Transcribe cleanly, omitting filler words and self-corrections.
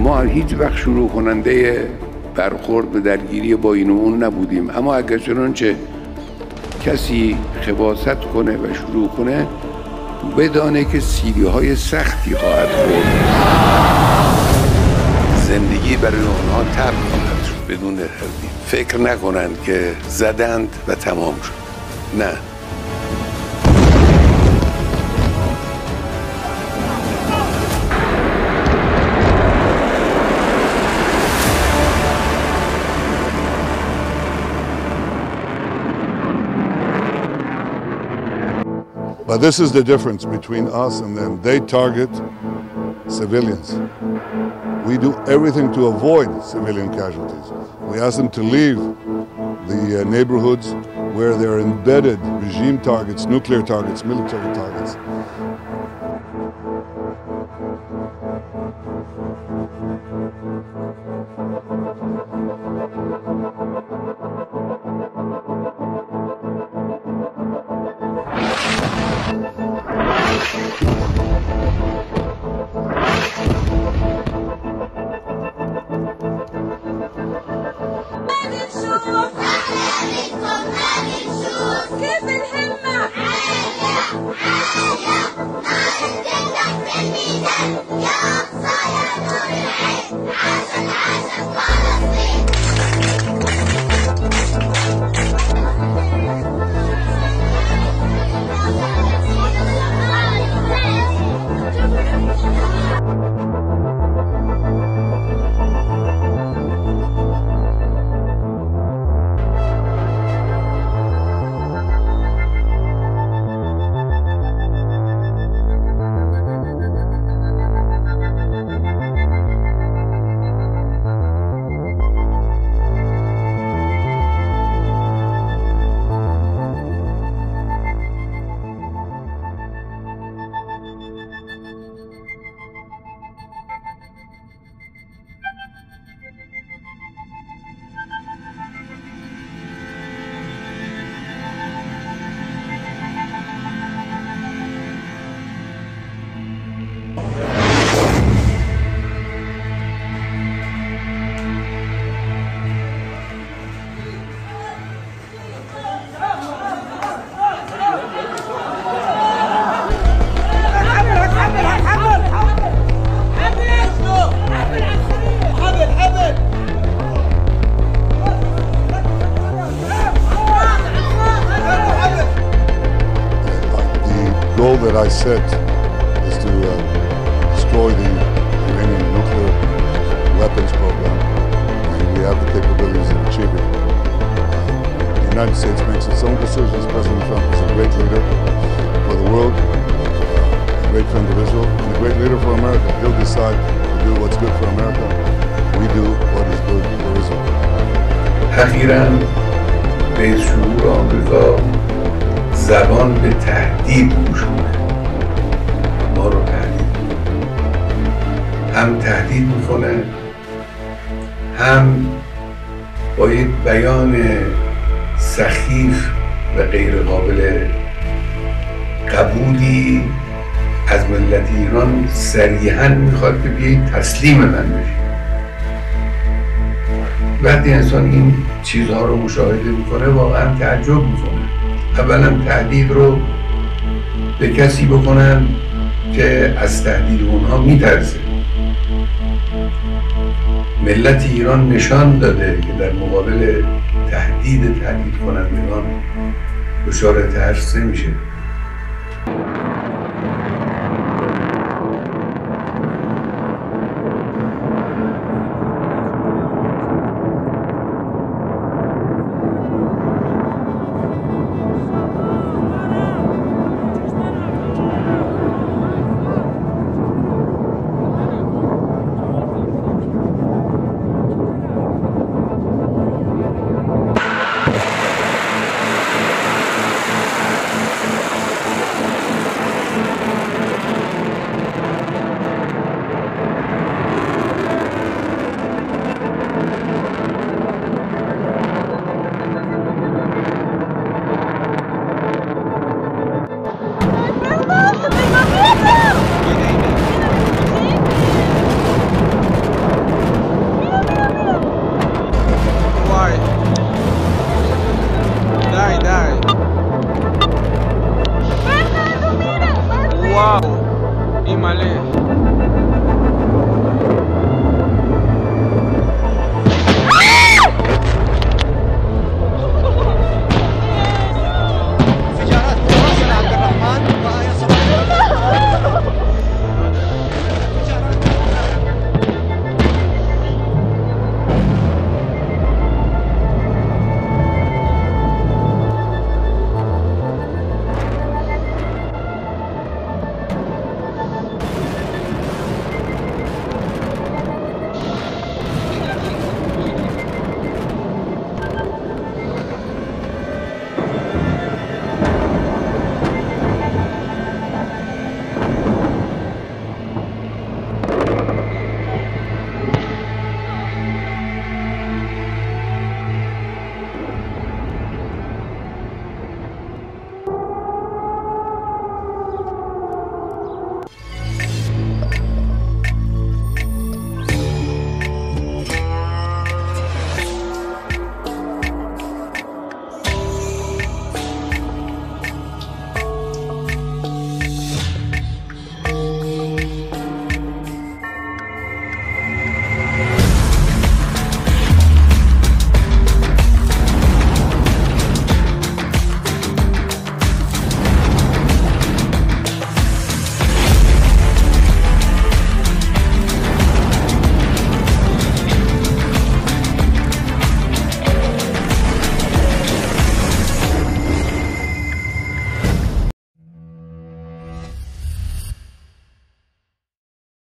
ما هیچ وقت شروع کننده برخورد به درگیری با این و اون نبودیم، اما اگر چنانچه کسی خباثت کنه و شروع کنه بدانه که سیلی‌های سختی خواهد خورد. زندگی برای آنها تب خواهد شد بدون تردید. فکر نکنند که زدند و تمام شد. نه. But this is the difference between us and them. They target civilians. We do everything to avoid civilian casualties. We ask them to leave the neighborhoods where they're embedded regime targets, nuclear targets, military targets. كيف الهمة؟ عالية عالية ناقص جدك بالميزان يا أقصى يا نور العين عاشت عاشت فلسطين. The goal that I set is to destroy the Iranian nuclear weapons program, and we have the capabilities of achieving it. The United States makes its own decisions. President Trump is a great leader for the world, a great friend of Israel, and a great leader for America. He'll decide to do what's good for America. We do what is good for Israel. اخیراً رئیس جمهور آمریکا زبان به تهدید گوشونه، ما رو تهدید میکنه، هم تهدید میکنه هم با یک بیان سخیف و غیر قابل قبولی از ملت ایران صریحاً میخواد که بیایید تسلیم من بشید. وقتی انسان این چیزها رو مشاهده میکنه واقعا تعجب میکنه. اولا تهدید رو به کسی بکنن که از تهدید اونها میترسه. ملت ایران نشان داده که در مقابل تهدید کنندگان دچار ترس نمیشه.